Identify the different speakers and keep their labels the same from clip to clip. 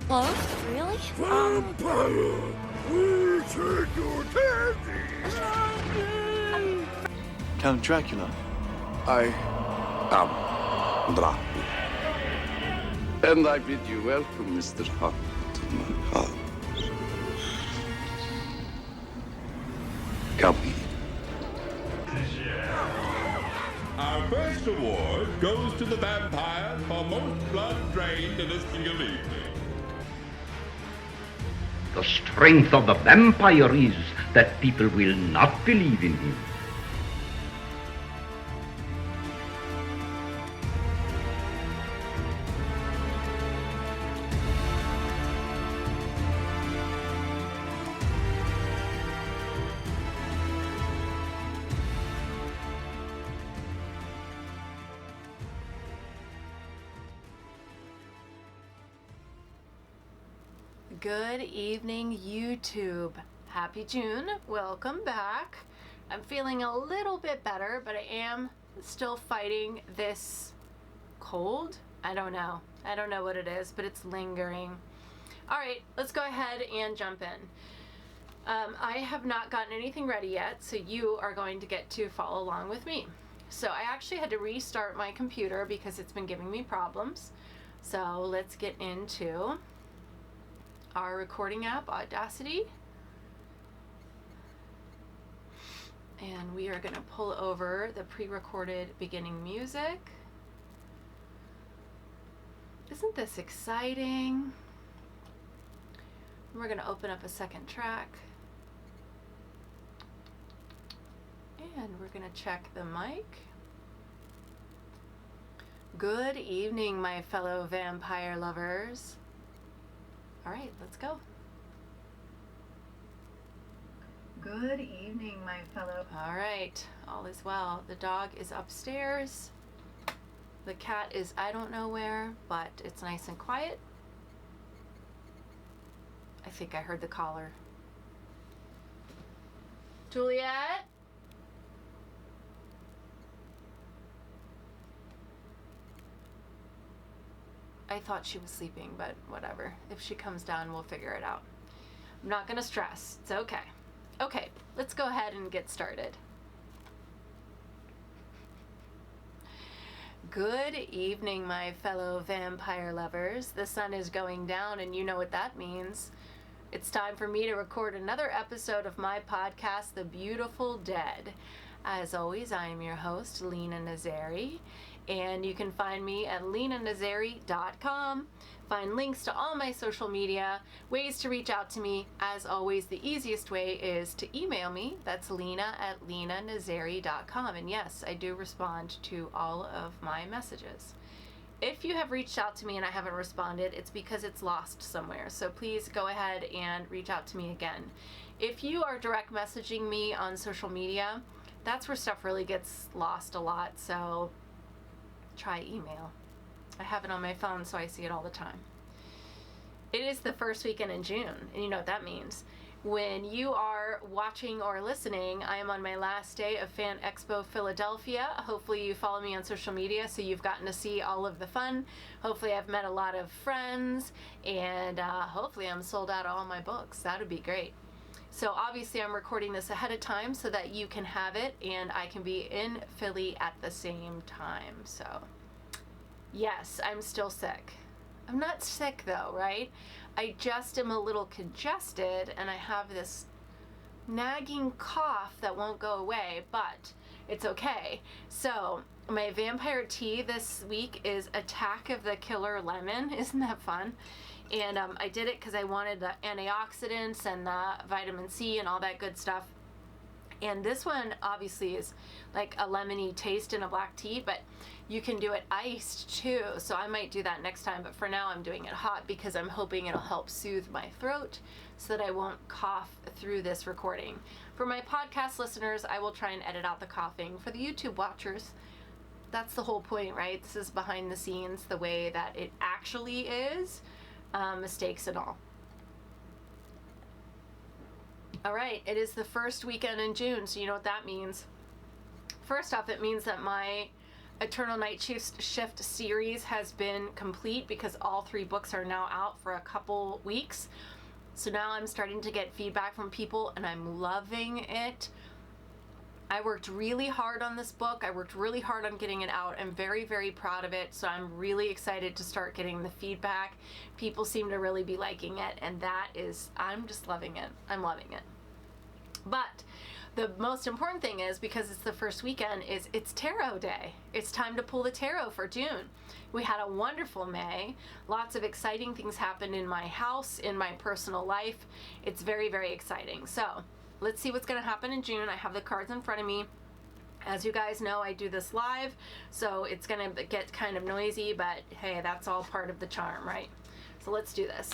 Speaker 1: Oh, really?
Speaker 2: Vampire! We take your candy!
Speaker 3: Count Dracula.
Speaker 2: I am Dracula. And I bid you welcome, Mr. Hunt, to my house. Come in.
Speaker 4: Our first award goes to the vampire for most blood drained in a single evening.
Speaker 5: The strength of the vampire is that people will not believe in him.
Speaker 6: Good evening, YouTube. Happy June. Welcome back. I'm feeling a little bit better, but I am still fighting this cold. I don't know what it is, but it's lingering. All right, let's go ahead and jump in. I have not gotten anything ready yet, so you are going to get to follow along with me. So I actually had to restart my computer because it's been giving me problems. So let's get into our recording app, Audacity. And we are going to pull over the pre-recorded beginning music. Isn't this exciting? We're going to open up a second track. And we're going to check the mic. Good evening, my fellow vampire lovers. All right, let's go. Good evening, my fellow. All right, all is well. The dog is upstairs. The cat is I don't know where, but it's nice and quiet. I think I heard the caller. Juliet? I thought she was sleeping, but whatever. If she comes down, we'll figure it out. I'm not gonna stress. It's okay. Okay, let's go ahead and get started. Good evening, my fellow vampire lovers. The sun is going down, and you know what that means. It's time for me to record another episode of my podcast, The Beautiful Dead. As always, I am your host, Lena Nazari. And you can find me at lenanazari.com. Find links to all my social media, ways to reach out to me. As always, the easiest way is to email me. That's lena@lenanazari.com. And yes, I do respond to all of my messages. If you have reached out to me and I haven't responded, it's because it's lost somewhere. So please go ahead and reach out to me again. If you are direct messaging me on social media, that's where stuff really gets lost a lot. So try email. I have it on my phone, so I see it all the time. It is the first weekend in June, and you know what that means. When you are watching or listening, I am on my last day of Fan Expo Philadelphia. Hopefully you follow me on social media, so you've gotten to see all of the fun. Hopefully I've met a lot of friends, and hopefully I'm sold out of all my books. That would be great. So obviously I'm recording this ahead of time so that you can have it and I can be in Philly at the same time. So yes, I'm still sick. I'm not sick though, right? I just am a little congested and I have this nagging cough that won't go away, but it's okay. So my vampire tea this week is Attack of the Killer Lemon. Isn't that fun? And I did it because I wanted the antioxidants and the vitamin C and all that good stuff. And this one obviously is like a lemony taste in a black tea, but you can do it iced too. So I might do that next time, but for now I'm doing it hot because I'm hoping it'll help soothe my throat so that I won't cough through this recording. For my podcast listeners, I will try and edit out the coughing. For the YouTube watchers, that's the whole point, right? This is behind the scenes, the way that it actually is. Mistakes and all. All right, it is the first weekend in June, so you know what that means. First off, it means that my Eternal Night Shift series has been complete because all 3 books are now out for a couple weeks. So now I'm starting to get feedback from people and I'm loving it. I worked really hard on this book. I worked really hard on getting it out. I'm very, very proud of it. So I'm really excited to start getting the feedback. People seem to really be liking it, and I'm just loving it. I'm loving it. But the most important thing is, because it's the first weekend, is it's tarot day. It's time to pull the tarot for June. We had a wonderful May. Lots of exciting things happened in my house, in my personal life. It's very, very exciting. So let's see what's going to happen in June. I have the cards in front of me. As you guys know, I do this live, so it's going to get kind of noisy, but hey, that's all part of the charm, right? So let's do this.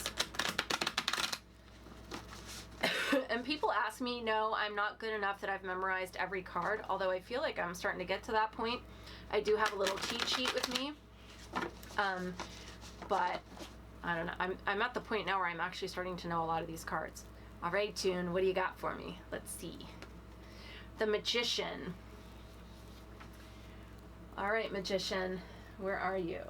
Speaker 6: And people ask me, no, I'm not good enough that I've memorized every card, although I feel like I'm starting to get to that point. I do have a little cheat sheet with me, but I don't know. I'm at the point now where I'm actually starting to know a lot of these cards. All right, June, what do you got for me? Let's see. The Magician. All right, Magician, where are you?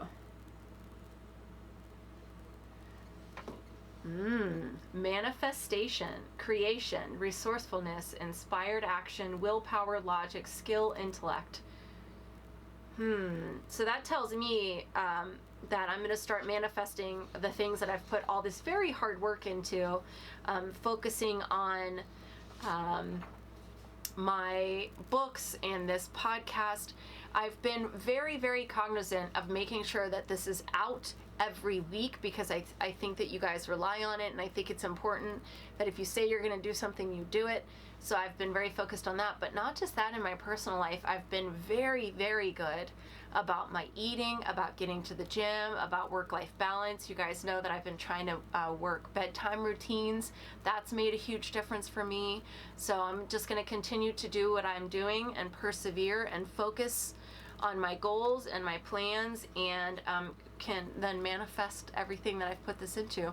Speaker 6: Manifestation, creation, resourcefulness, inspired action, willpower, logic, skill, intellect. So that tells me that I'm going to start manifesting the things that I've put all this very hard work into, focusing on my books and this podcast. I've been very, very cognizant of making sure that this is out every week because I think that you guys rely on it, and I think it's important that if you say you're going to do something, you do it. So I've been very focused on that, but not just that. In my personal life, I've been very, very good about my eating, about getting to the gym, about work-life balance. You guys know that I've been trying to work bedtime routines. That's made a huge difference for me. So I'm just going to continue to do what I'm doing and persevere and focus on my goals and my plans, and can then manifest everything that I've put this into.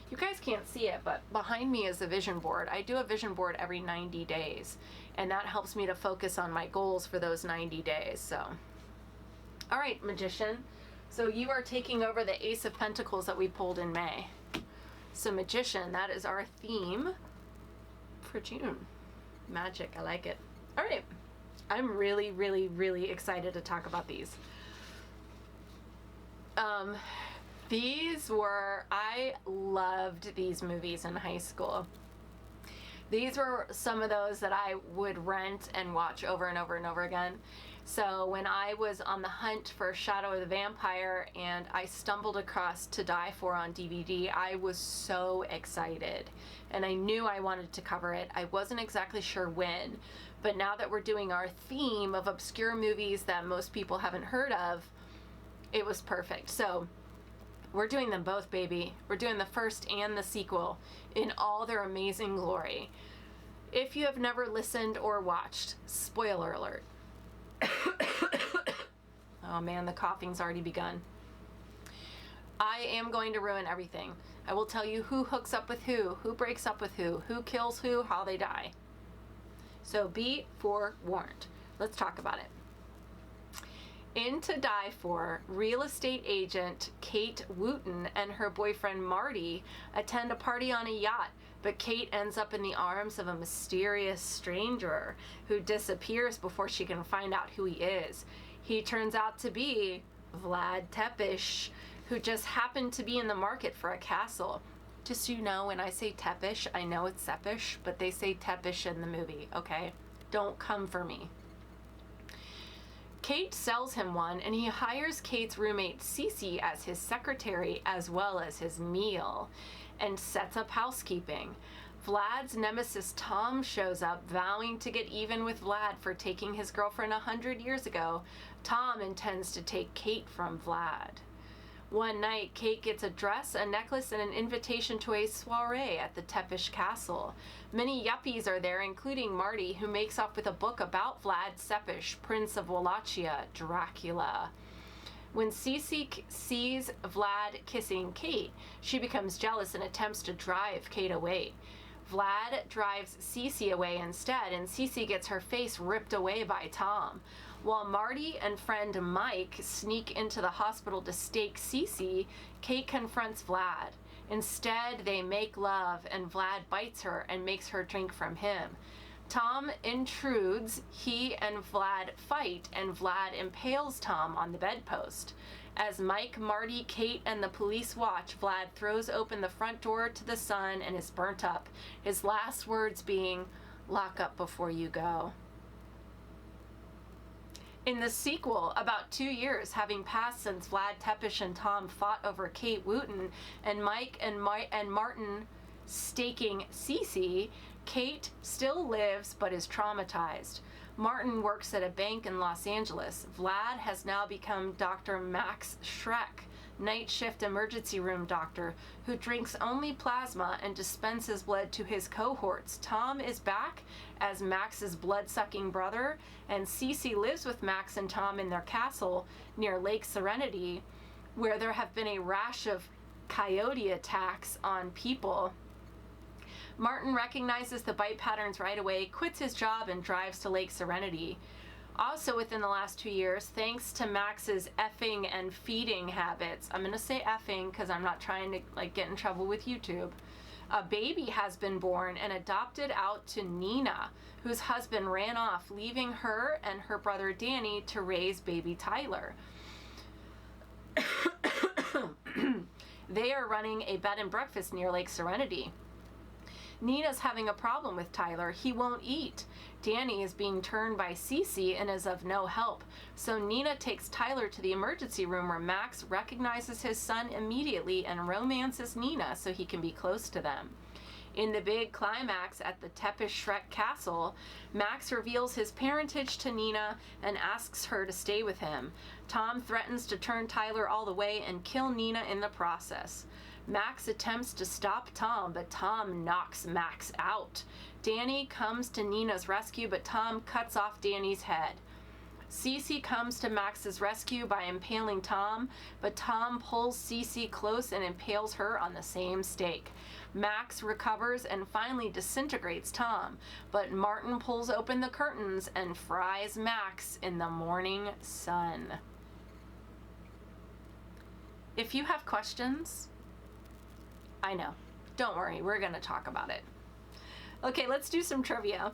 Speaker 6: You guys can't see it, but behind me is a vision board. I do a vision board every 90 days, and that helps me to focus on my goals for those 90 days. So, all right, Magician. So you are taking over the Ace of Pentacles that we pulled in May. So Magician, that is our theme for June. Magic, I like it. All right. I'm really, really, really excited to talk about these. I loved these movies in high school. These were some of those that I would rent and watch over and over and over again. So when I was on the hunt for Shadow of the Vampire and I stumbled across To Die For on DVD, I was so excited. And I knew I wanted to cover it. I wasn't exactly sure when, but now that we're doing our theme of obscure movies that most people haven't heard of, it was perfect. So we're doing them both, baby. We're doing the first and the sequel in all their amazing glory. If you have never listened or watched, spoiler alert. Oh man, the coughing's already begun. I am going to ruin everything. I will tell you who hooks up with who breaks up with who kills who, how they die. So be forewarned. Let's talk about it. In To Die For, real estate agent Kate Wooten and her boyfriend Marty attend a party on a yacht, but Kate ends up in the arms of a mysterious stranger who disappears before she can find out who he is. He turns out to be Vlad Tepes, who just happened to be in the market for a castle. Just so you know, when I say Tepish, I know it's Sepish, but they say Tepish in the movie, okay? Don't come for me. Kate sells him one, and he hires Kate's roommate Cece as his secretary as well as his meal, and sets up housekeeping. Vlad's nemesis Tom shows up, vowing to get even with Vlad for taking his girlfriend 100 years ago. Tom intends to take Kate from Vlad. One night, Kate gets a dress, a necklace, and an invitation to a soiree at the Tepish castle. Many yuppies are there, including Marty, who makes off with a book about Vlad Tepes, Prince of Wallachia, Dracula. When Cece sees Vlad kissing Kate, she becomes jealous and attempts to drive Kate away. Vlad drives Cece away instead, and Cece gets her face ripped away by Tom. While Marty and friend Mike sneak into the hospital to stake Cece, Kate confronts Vlad. Instead, they make love, and Vlad bites her and makes her drink from him. Tom intrudes, he and Vlad fight, and Vlad impales Tom on the bedpost. As Mike, Marty, Kate, and the police watch, Vlad throws open the front door to the sun and is burnt up, his last words being, "Lock up before you go." In the sequel, about 2 years having passed since Vlad Tepes and Tom fought over Kate Wooten and Mike and Martin staking Cece, Kate still lives but is traumatized. Martin works at a bank in Los Angeles. Vlad has now become Dr. Max Schreck, night shift emergency room doctor, who drinks only plasma and dispenses blood to his cohorts. Tom is back as Max's blood-sucking brother, and Cece lives with Max and Tom in their castle near Lake Serenity, where there have been a rash of coyote attacks on people. Martin recognizes the bite patterns right away, quits his job, and drives to Lake Serenity. Also within the last 2 years, thanks to Max's effing and feeding habits, I'm going to say effing because I'm not trying to get in trouble with YouTube, a baby has been born and adopted out to Nina, whose husband ran off, leaving her and her brother Danny to raise baby Tyler. They are running a bed and breakfast near Lake Serenity. Nina's having a problem with Tyler. He won't eat. Danny is being turned by Cece and is of no help. So Nina takes Tyler to the emergency room where Max recognizes his son immediately and romances Nina so he can be close to them. In the big climax at the Tepes Schreck castle, Max reveals his parentage to Nina and asks her to stay with him. Tom threatens to turn Tyler all the way and kill Nina in the process. Max attempts to stop Tom, but Tom knocks Max out. Danny comes to Nina's rescue, but Tom cuts off Danny's head. Cece comes to Max's rescue by impaling Tom, but Tom pulls Cece close and impales her on the same stake. Max recovers and finally disintegrates Tom, but Martin pulls open the curtains and fries Max in the morning sun. If you have questions, I know. Don't worry, we're going to talk about it. Okay, let's do some trivia.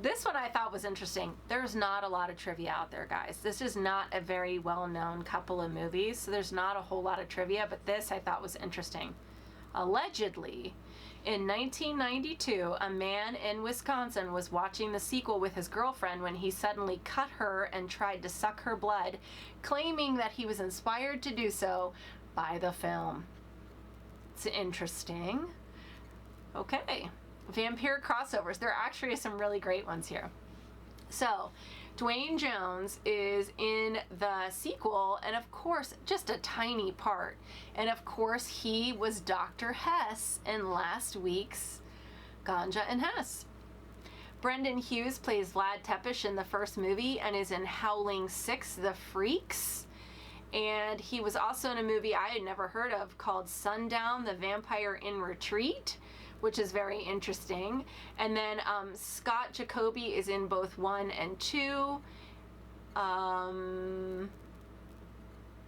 Speaker 6: This one I thought was interesting. There's not a lot of trivia out there, guys. This is not a very well-known couple of movies, so there's not a whole lot of trivia, but this I thought was interesting. Allegedly, in 1992, a man in Wisconsin was watching the sequel with his girlfriend when he suddenly cut her and tried to suck her blood, claiming that he was inspired to do so by the film. It's interesting. Okay. Vampire crossovers. There actually are some really great ones here. So, Dwayne Jones is in the sequel, and of course, just a tiny part. And of course, he was Dr. Hess in last week's Ganja and Hess. Brendan Hughes plays Vlad Tepes in the first movie and is in Howling 6: The Freaks. And he was also in a movie I had never heard of called Sundown, the Vampire in Retreat, which is very interesting. And then Scott Jacoby is in both 1 and 2. And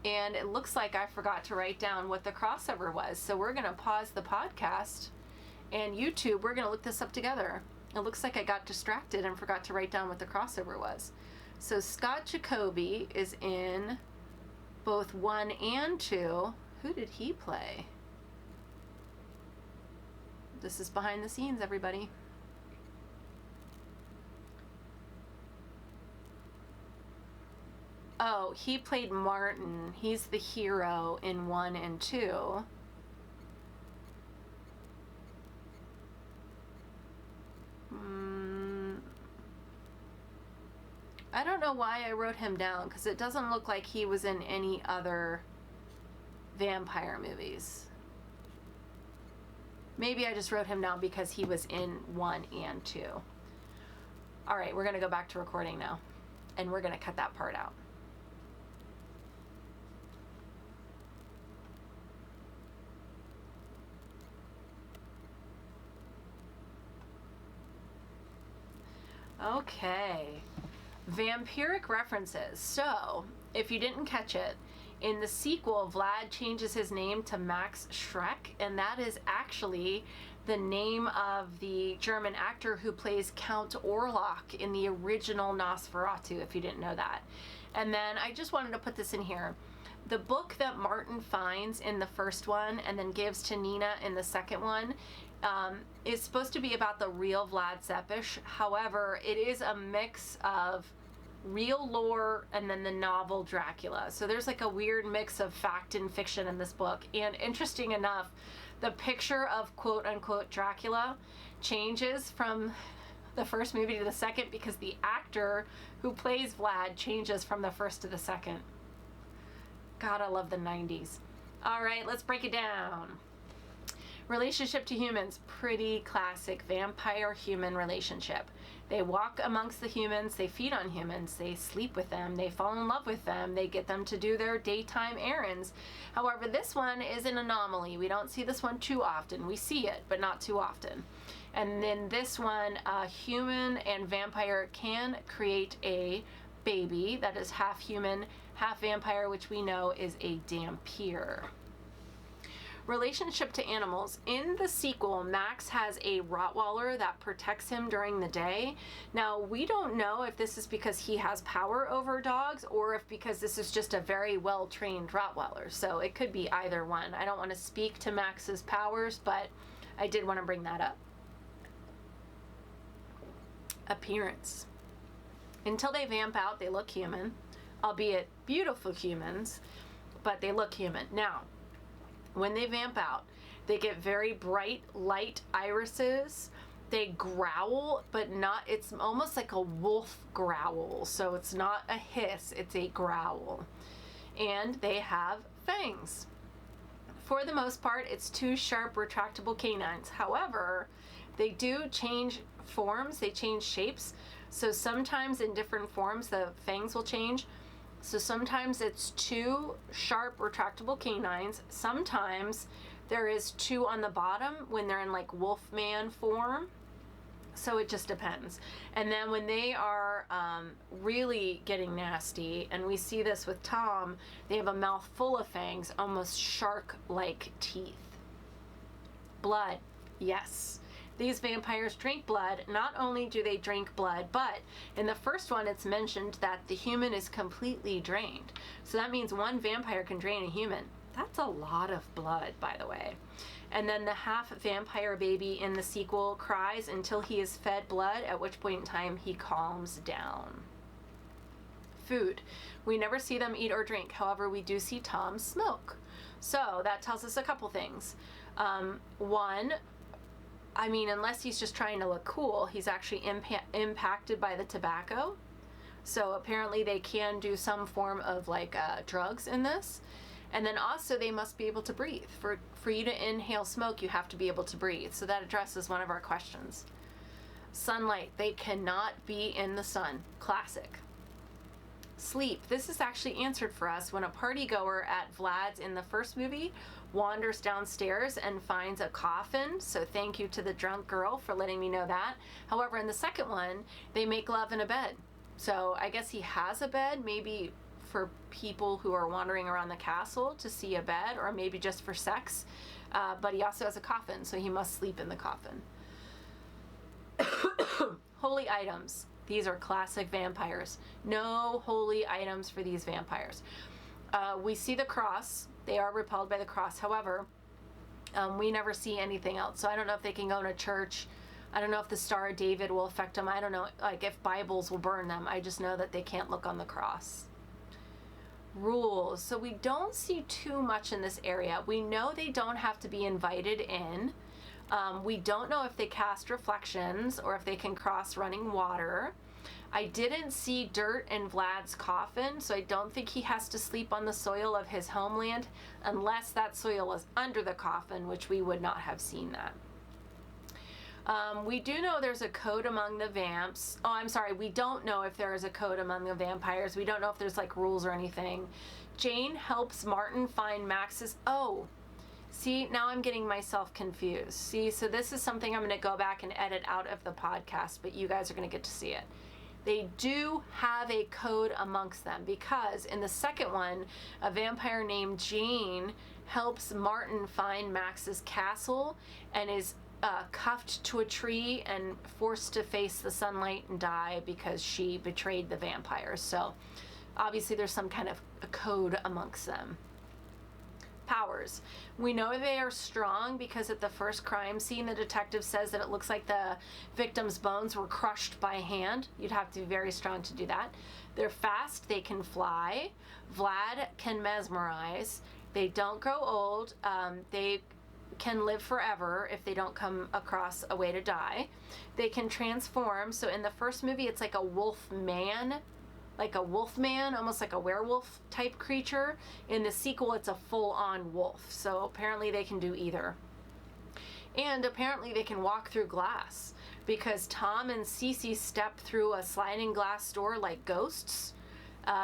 Speaker 6: it looks like I forgot to write down what the crossover was. So we're going to pause the podcast, and YouTube, we're going to look this up together. It looks like I got distracted and forgot to write down what the crossover was. So Scott Jacoby is in both 1 and 2. Who did he play? This is behind the scenes, everybody. Oh, he played Martin. He's the hero in 1 and 2. I don't know why I wrote him down, because it doesn't look like he was in any other vampire movies. Maybe I just wrote him down because he was in 1 and 2. All right, we're going to go back to recording now, and we're going to cut that part out. Okay. Vampiric references. So, if you didn't catch it, in the sequel, Vlad changes his name to Max Schreck, and that is actually the name of the German actor who plays Count Orlok in the original Nosferatu, if you didn't know that. And then I just wanted to put this in here. The book that Martin finds in the first one and then gives to Nina in the second one is supposed to be about the real Vlad Tepes. However, it is a mix of real lore and then the novel Dracula. So there's like a weird mix of fact and fiction in this book. And interesting enough, the picture of quote unquote Dracula changes from the first movie to the second because the actor who plays Vlad changes from the first to the second. God, I love the 90s. All right, let's break it down. Relationship to humans, pretty classic vampire-human relationship. They walk amongst the humans, they feed on humans, they sleep with them, they fall in love with them, they get them to do their daytime errands. However, this one is an anomaly. We don't see this one too often. We see it, but not too often. And then this one, human and vampire can create a baby that is half human, half vampire, which we know is a dhampir. Relationship to animals. In the sequel, Max has a Rottweiler that protects him during the day. Now, we don't know if this is because he has power over dogs or if because this is just a very well-trained Rottweiler. So it could be either one. I don't want to speak to Max's powers, but I did want to bring that up. Appearance. Until they vamp out, they look human, albeit beautiful humans, but they look human. Now, when they vamp out, they get very bright, light irises. They growl, but not, it's almost like a wolf growl. So it's not a hiss, it's a growl. And they have fangs. For the most part, it's two sharp, retractable canines. However, they do change forms, they change shapes. So sometimes in different forms, the fangs will change. So sometimes it's two sharp retractable canines. Sometimes there is two on the bottom when they're in like wolfman form. So it just depends. And then when they are really getting nasty, and we see this with Tom, they have a mouth full of fangs, almost shark-like teeth. Blood, yes. These vampires drink blood. Not only do they drink blood, but in the first one it's mentioned that the human is completely drained. So that means one vampire can drain a human. That's a lot of blood, by the way. And then the half vampire baby in the sequel cries until he is fed blood, at which point in time he calms down. Food. We never see them eat or drink. However, we do see Tom smoke. So that tells us a couple things. One, I mean, unless he's just trying to look cool, he's actually impacted by the tobacco. So apparently they can do some form of like drugs in this. And then also they must be able to breathe. For you to inhale smoke, you have to be able to breathe. So that addresses one of our questions. Sunlight. They cannot be in the sun. Classic. Sleep. This is actually answered for us when a party goer at Vlad's in the first movie wanders downstairs and finds a coffin. So thank you to the drunk girl for letting me know that. However, in the second one, they make love in a bed. So I guess he has a bed, maybe for people who are wandering around the castle to see a bed, or maybe just for sex. But he also has a coffin, so he must sleep in the coffin. Holy items. These are classic vampires. No holy items for these vampires. We see the cross. They are repelled by the cross. However, we never see anything else. So I don't know if they can go to church. I don't know if the Star of David will affect them. I don't know, like, if Bibles will burn them. I just know that they can't look on the cross. Rules. So we don't see too much in this area. We know they don't have to be invited in. We don't know if they cast reflections or if they can cross running water. I didn't see dirt in Vlad's coffin, so I don't think he has to sleep on the soil of his homeland unless that soil is under the coffin, which we would not have seen that. We do know there's a code among the vamps. Oh, I'm sorry. We don't know if there is a code among the vampires. We don't know if there's like rules or anything. Jane helps Martin find Max's... Oh, see, now I'm getting myself confused. See, so this is something I'm going to go back and edit out of the podcast, but you guys are going to get to see it. They do have a code amongst them, because in the second one, a vampire named Jane helps Martin find Max's castle and is cuffed to a tree and forced to face the sunlight and die because she betrayed the vampires. So obviously there's some kind of a code amongst them. Powers. We know they are strong because at the first crime scene, the detective says that it looks like the victim's bones were crushed by hand. You'd have to be very strong to do that. They're fast. They can fly. Vlad can mesmerize. They don't grow old. They can live forever if they don't come across a way to die. They can transform. So in the first movie, it's like a wolf man, almost like a werewolf type creature. In the sequel, it's a full-on wolf. So apparently they can do either. And apparently they can walk through glass, because Tom and Cece step through a sliding glass door like ghosts.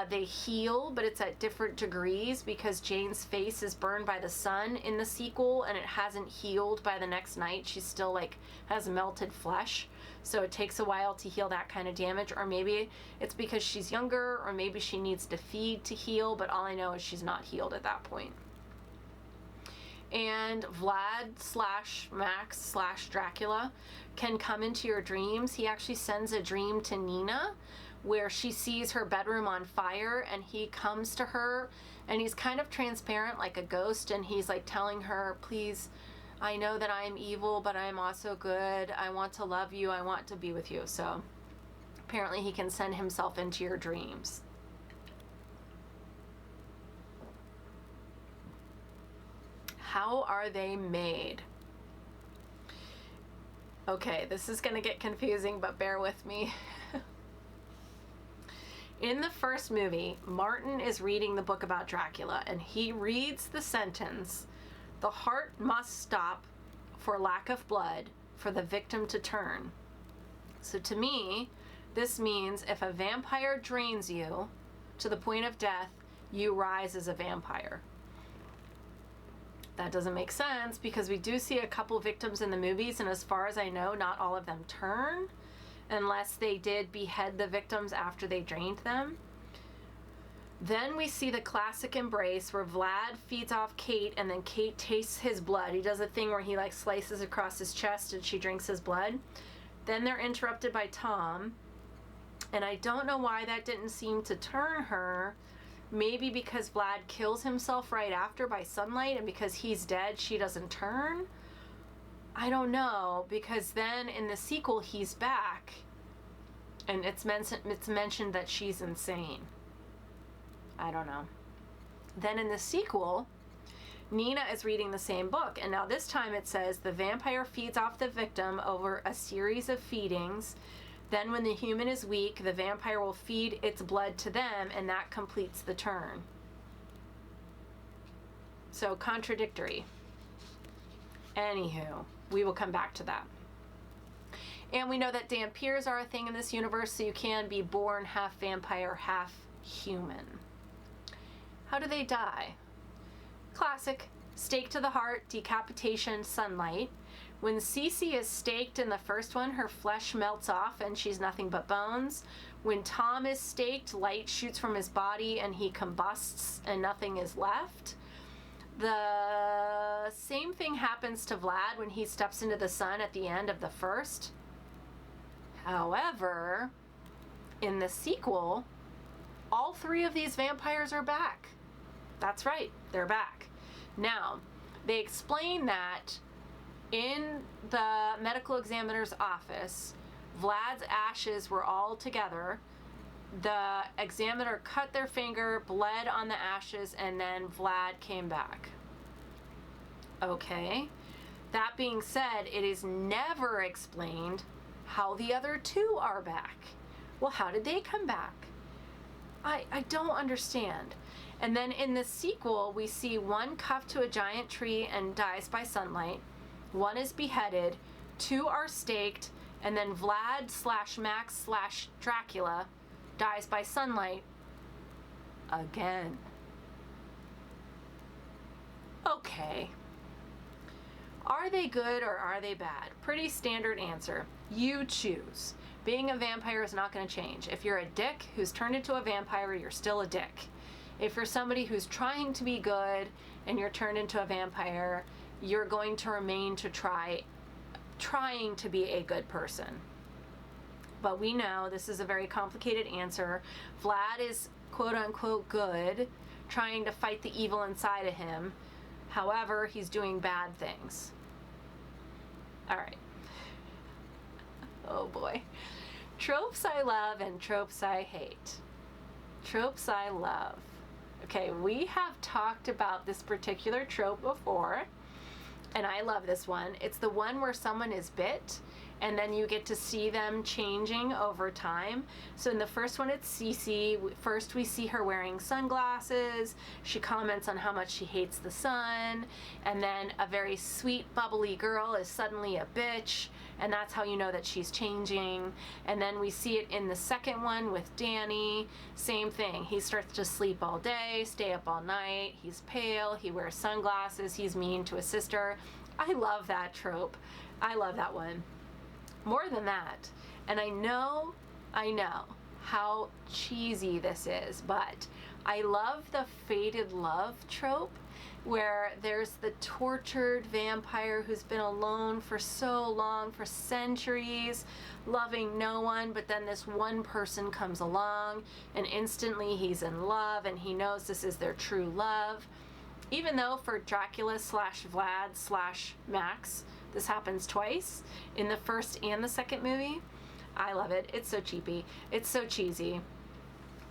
Speaker 6: They heal, but it's at different degrees, because Jane's face is burned by the sun in the sequel and it hasn't healed by the next night. She's still like has melted flesh. So it takes a while to heal that kind of damage, or maybe it's because she's younger, or maybe she needs to feed to heal, but all I know is she's not healed at that point. And Vlad/Max/Dracula can come into your dreams. He actually sends a dream to Nina where she sees her bedroom on fire, and he comes to her and he's kind of transparent like a ghost, and he's like telling her, please, I know that I'm evil, but I'm also good. I want to love you. I want to be with you. So apparently he can send himself into your dreams. How are they made? Okay, this is going to get confusing, but bear with me. In the first movie, Martin is reading the book about Dracula, and he reads the sentence, "The heart must stop for lack of blood for the victim to turn." So to me, this means if a vampire drains you to the point of death, you rise as a vampire. That doesn't make sense, because we do see a couple victims in the movies, and as far as I know, not all of them turn, unless they did behead the victims after they drained them. Then we see the classic embrace where Vlad feeds off Kate, and then Kate tastes his blood. He does a thing where he like slices across his chest and she drinks his blood. Then they're interrupted by Tom, and I don't know why that didn't seem to turn her. Maybe because Vlad kills himself right after by sunlight, and because he's dead, she doesn't turn. I don't know, because then in the sequel, he's back, and it's mentioned that she's insane. I don't know. Then in the sequel, Nina is reading the same book, and now this time it says the vampire feeds off the victim over a series of feedings. Then when the human is weak, the vampire will feed its blood to them, and that completes the turn. So contradictory. Anywho, we will come back to that. And we know that Dampiers are a thing in this universe, so you can be born half vampire, half human. How do they die? Classic. Stake to the heart, decapitation, sunlight. When Cece is staked in the first one, her flesh melts off and she's nothing but bones. When Tom is staked, light shoots from his body and he combusts and nothing is left. The same thing happens to Vlad when he steps into the sun at the end of the first. However, in the sequel, all three of these vampires are back. That's right, they're back. Now, they explain that in the medical examiner's office, Vlad's ashes were all together. The examiner cut their finger, bled on the ashes, and then Vlad came back. Okay. That being said, it is never explained how the other two are back. Well, how did they come back? I don't understand. And then in the sequel, we see one cuffed to a giant tree and dies by sunlight. One is beheaded, two are staked, and then Vlad/Max/Dracula dies by sunlight again. Okay. Are they good or are they bad? Pretty standard answer. You choose. Being a vampire is not going to change. If you're a dick who's turned into a vampire, you're still a dick. If you're somebody who's trying to be good and you're turned into a vampire, you're going to remain to trying to be a good person. But we know this is a very complicated answer. Vlad is quote unquote good, trying to fight the evil inside of him. However, he's doing bad things. All right. Oh boy. Tropes I love and tropes I hate. Tropes I love. Okay, we have talked about this particular trope before, and I love this one. It's the one where someone is bit, and then you get to see them changing over time. So in the first one, it's Cece. First, we see her wearing sunglasses. She comments on how much she hates the sun, and then a very sweet, bubbly girl is suddenly a bitch, and that's how you know that she's changing. And then we see it in the second one with Danny. Same thing. He starts to sleep all day, stay up all night. He's pale. He wears sunglasses. He's mean to his sister. I love that trope. I love that one. More than that, and I know how cheesy this is, but I love the fated love trope, where there's the tortured vampire who's been alone for so long, for centuries, loving no one, but then this one person comes along and instantly he's in love and he knows this is their true love. Even though for Dracula / Vlad / Max, this happens twice in the first and the second movie. I love it. It's so cheapy. It's so cheesy.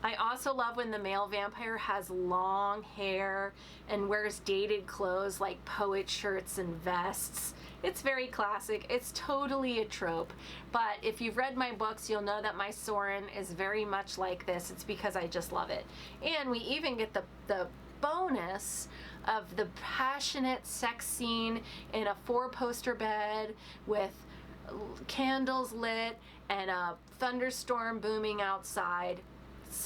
Speaker 6: I also love when the male vampire has long hair and wears dated clothes like poet shirts and vests. It's very classic. It's totally a trope. But if you've read my books, you'll know that my Soren is very much like this. It's because I just love it. And we even get the bonus of the passionate sex scene in a 4-poster bed with candles lit and a thunderstorm booming outside.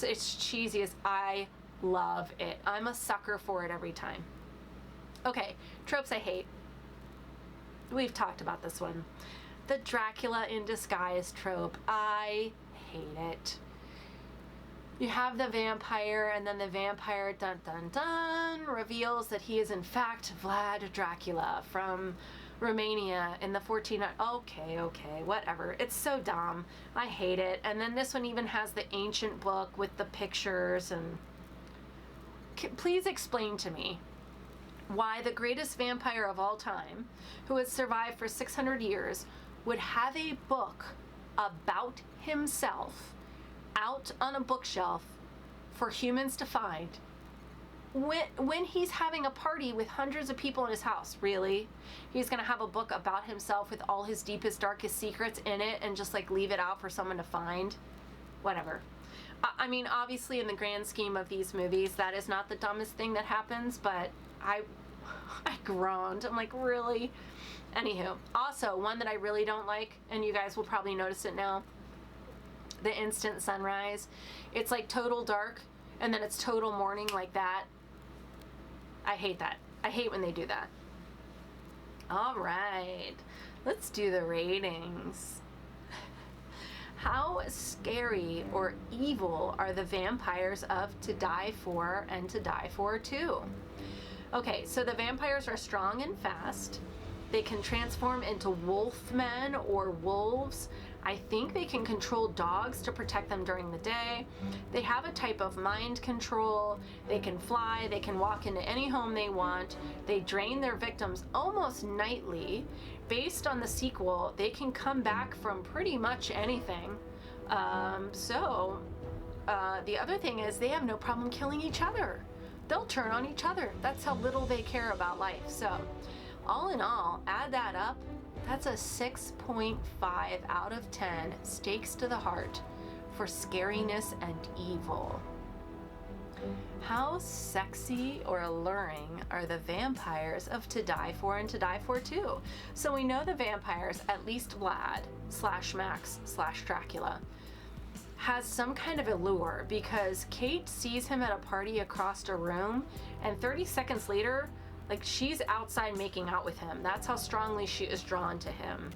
Speaker 6: It's cheesy as I love it. I'm a sucker for it every time. Okay, tropes I hate. We've talked about this one. The Dracula in disguise trope. I hate it. You have the vampire, and then the vampire, dun dun dun, reveals that he is in fact Vlad Dracula from Romania in the 14... Okay, whatever. It's so dumb. I hate it. And then this one even has the ancient book with the pictures. And please explain to me why the greatest vampire of all time, who has survived for 600 years, would have a book about himself out on a bookshelf for humans to find when he's having a party with hundreds of people in his house. Really? He's gonna have a book about himself with all his deepest, darkest secrets in it and just like leave it out for someone to find? Whatever. I mean, obviously in the grand scheme of these movies, that is not the dumbest thing that happens, but I groaned. I'm like, really? Anywho, also one that I really don't like, and you guys will probably notice it now, the instant sunrise. It's like total dark and then it's total morning like that. I hate that. I hate when they do that. All right, let's do the ratings. How scary or evil are the vampires of To Die For and To Die For 2? Okay, so the vampires are strong and fast. They can transform into wolfmen or wolves. I think they can control dogs to protect them during the day. They have a type of mind control. They can fly. They can walk into any home they want. They drain their victims almost nightly. Based on the sequel, they can come back from pretty much anything. The other thing is they have no problem killing each other. They'll turn on each other. That's how little they care about life. So all in all, add that up, that's a 6.5 out of 10 stakes to the heart for scariness and evil. How sexy or alluring are the vampires of To Die For and To Die For 2? So we know the vampires, at least Vlad / Max / Dracula, has some kind of allure because Kate sees him at a party across a room and 30 seconds later, like she's outside making out with him. That's how strongly she is drawn to him.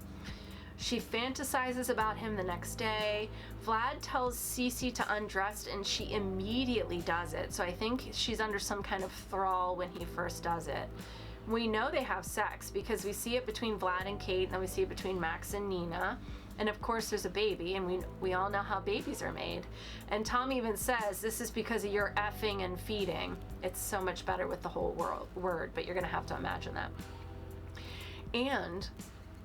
Speaker 6: She fantasizes about him the next day. Vlad tells Cece to undress, and she immediately does it. So I think she's under some kind of thrall when he first does it. We know they have sex because we see it between Vlad and Kate, and then we see it between Max and Nina. And of course there's a baby, and we all know how babies are made. And Tom even says, this is because of your effing and feeding. It's so much better with the whole word, but you're gonna have to imagine that. And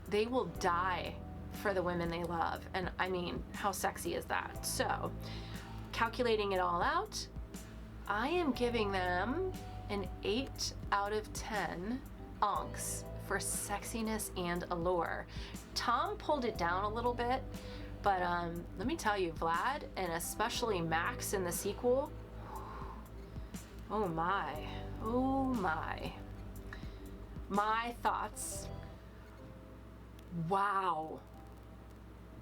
Speaker 6: they will die for the women they love. And I mean, how sexy is that? So, calculating it all out, I am giving them an 8 out of 10 onks for sexiness and allure. Tom pulled it down a little bit, but let me tell you, Vlad, and especially Max in the sequel, oh my. My thoughts. Wow.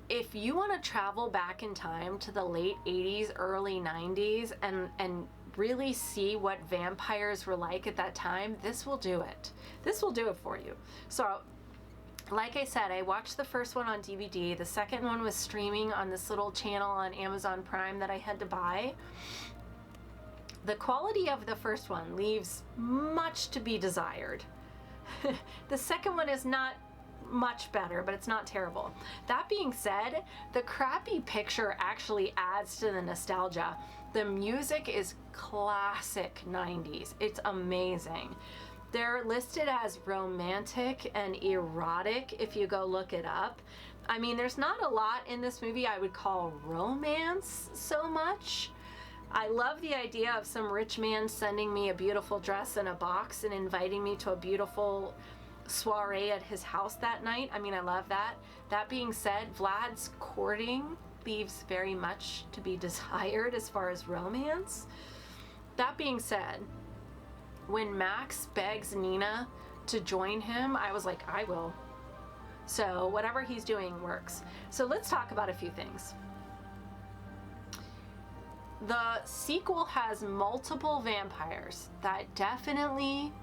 Speaker 6: If you want to travel back in time to the late 80s, early 90s, and really see what vampires were like at that time, this will do it. This will do it for you. So, like I said, I watched the first one on DVD. The second one was streaming on this little channel on Amazon Prime that I had to buy. The quality of the first one leaves much to be desired. The second one is not much better, but it's not terrible. That being said, the crappy picture actually adds to the nostalgia. The music is classic 90s. It's amazing. They're listed as romantic and erotic if you go look it up. I mean, there's not a lot in this movie I would call romance so much. I love the idea of some rich man sending me a beautiful dress in a box and inviting me to a beautiful soiree at his house that night. I mean, I love that. That being said, Vlad's courting leaves very much to be desired as far as romance. That being said, when Max begs Nina to join him, I was like, I will. So whatever he's doing works. So let's talk about a few things. The sequel has multiple vampires that definitely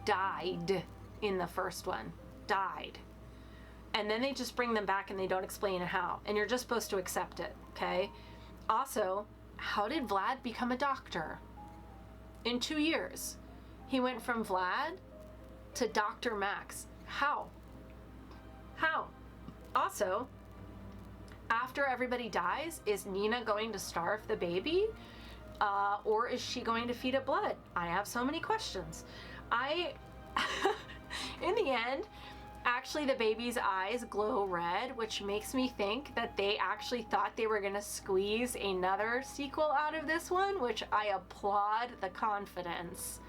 Speaker 6: died in the first one. Died. And then they just bring them back and they don't explain how. And you're just supposed to accept it, okay? Also, how did Vlad become a doctor? In 2 years. He went from Vlad to Dr. Max. How? How? Also, after everybody dies, is Nina going to starve the baby? Or is she going to feed it blood? I have so many questions. In the end, actually the baby's eyes glow red, which makes me think that they actually thought they were gonna squeeze another sequel out of this one, which I applaud the confidence.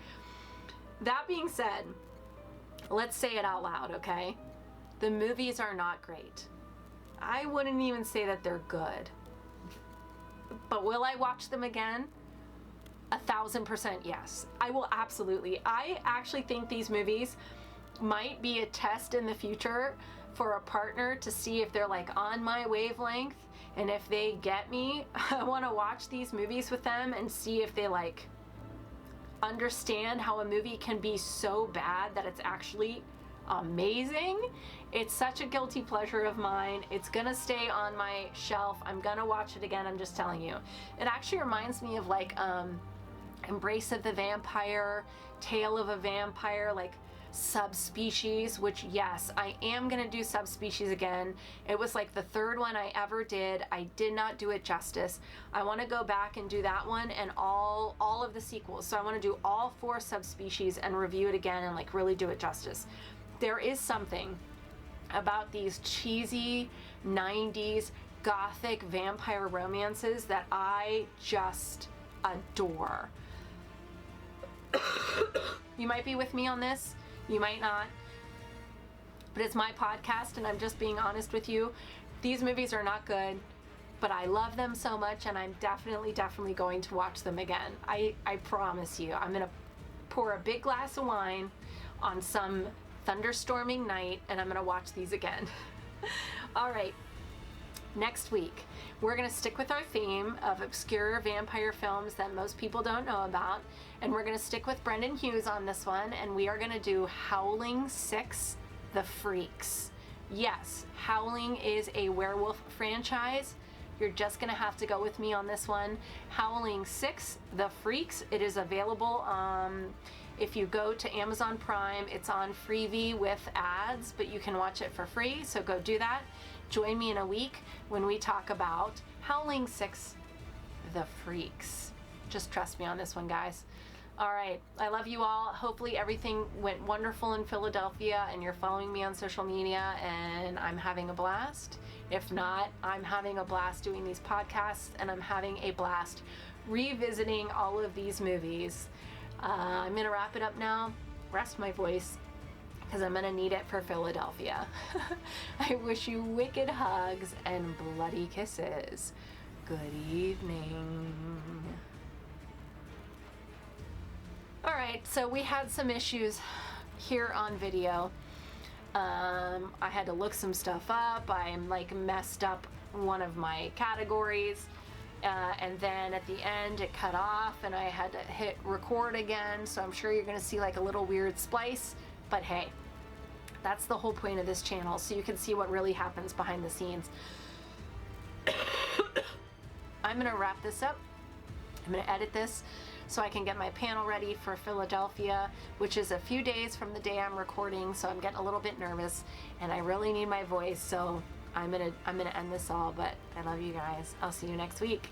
Speaker 6: That being said, let's say it out loud, okay? The movies are not great. I wouldn't even say that they're good. But will I watch them again? 1,000% yes. I will absolutely. I actually think these movies might be a test in the future for a partner to see if they're like on my wavelength, and if they get me, I want to watch these movies with them and see if they like understand how a movie can be so bad that it's actually amazing. It's such a guilty pleasure of mine. It's gonna stay on my shelf. I'm gonna watch it again. I'm just telling you. It actually reminds me of like Embrace of the Vampire, Tale of a Vampire, like Subspecies, which yes, I am gonna do Subspecies again. It was like the third one I ever did. I did not do it justice. I want to go back and do that one and all of the sequels. So I want to do all 4 Subspecies and review it again and like really do it justice. There is something about these cheesy 90s gothic vampire romances that I just adore. You might be with me on this, you might not, but it's my podcast and I'm just being honest with you. These movies are not good, but I love them so much and I'm definitely going to watch them again. I promise you. I'm gonna pour a big glass of wine on some thunderstorming night and I'm gonna watch these again. All right, next week we're gonna stick with our theme of obscure vampire films that most people don't know about, and we're gonna stick with Brendan Hughes on this one, and we are gonna do Howling 6: The Freaks. Yes, Howling is a werewolf franchise. You're just gonna have to go with me on this one. Howling 6, The Freaks. It is available. If you go to Amazon Prime, it's on Freevee with ads, but you can watch it for free, so go do that. Join me in a week when we talk about Howling 6, The Freaks. Just trust me on this one, guys. All right, I love you all. Hopefully everything went wonderful in Philadelphia and you're following me on social media and I'm having a blast. If not, I'm having a blast doing these podcasts and I'm having a blast revisiting all of these movies. I'm gonna wrap it up now, rest my voice, because I'm gonna need it for Philadelphia. I wish you wicked hugs and bloody kisses. Good evening. All right, so we had some issues here on video. I had to look some stuff up. I messed up one of my categories. And then at the end it cut off and I had to hit record again, so I'm sure you're gonna see like a little weird splice, but hey, that's the whole point of this channel, so you can see what really happens behind the scenes. I'm gonna wrap this up. I'm gonna edit this so I can get my panel ready for Philadelphia, which is a few days from the day I'm recording, so I'm getting a little bit nervous and I really need my voice, so I'm gonna end this all, but I love you guys. I'll see you next week.